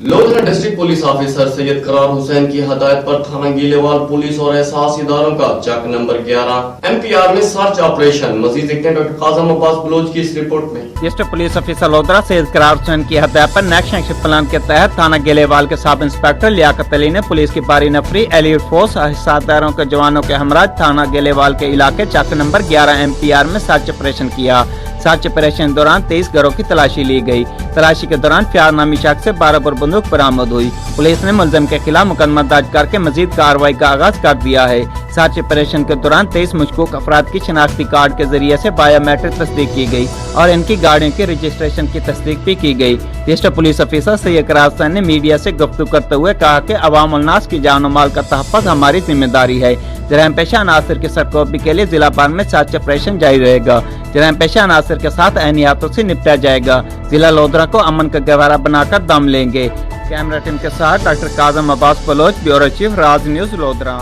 Lodhra district police officer Syed Qarar Hussain की हदायत पर थाना गीलेवाल पुलिस और एहसास इदारों का चक नंबर 11 एमपीआर में सर्च ऑपरेशन। मजीद देखते हैं डॉक्टर काजम अब्बास बलोच की इस रिपोर्ट में। District police officer Lodhran Syed Qarar Hussain की हदायत पर नेक्स्ट एक्शन प्लान के तहत थाना गीलेवाल के सब इंस्पेक्टर लियाकत अली ने पुलिस की बारी नफरी एलिट फोर्स हिस्सादारों के जवानों के हमरा थाना गीलेवाल के इलाके चक नंबर 11 एमपीआर में सर्च ऑपरेशन किया। सर्च ऑपरेशन के दौरान 23 घरों की तलाशी ली गई। तलाशी के दौरान प्यार नामी शख्स से 12 बोर बंदूक बरामद हुई। पुलिस ने मुलजिम के खिलाफ मुकदमा दर्ज करके मजीद कार्रवाई का आगाज कर दिया है। सर्च ऑपरेशन के दौरान 23 मशकूक अफराद की शनाख्ती कार्ड के जरिए से बायोमेट्रिक तस्दीक की गई और इनकी गाड़ियों के रजिस्ट्रेशन की तस्दीक भी की गई। District police officer Syed Qarar Hussain ने मीडिया से गुफ्तगू करते हुए कहा कि अवाम और नास की जान और माल का तहफ़्फ़ुज़ हमारी जिम्मेदारी है। जराइम पेशा अनासर की सरकोबी के लिए जिला भर में सर्च ऑपरेशन जारी रहेगा। जराइम पेशा अनासर के साथ एहतियातों से निपटा जाएगा। जिला लोधरा को अमन का गहवारा बनाकर दम लेंगे। कैमरा टीम के साथ doctor काजम Abbas Bloch, bureau chief, राज न्यूज़, लोधरा।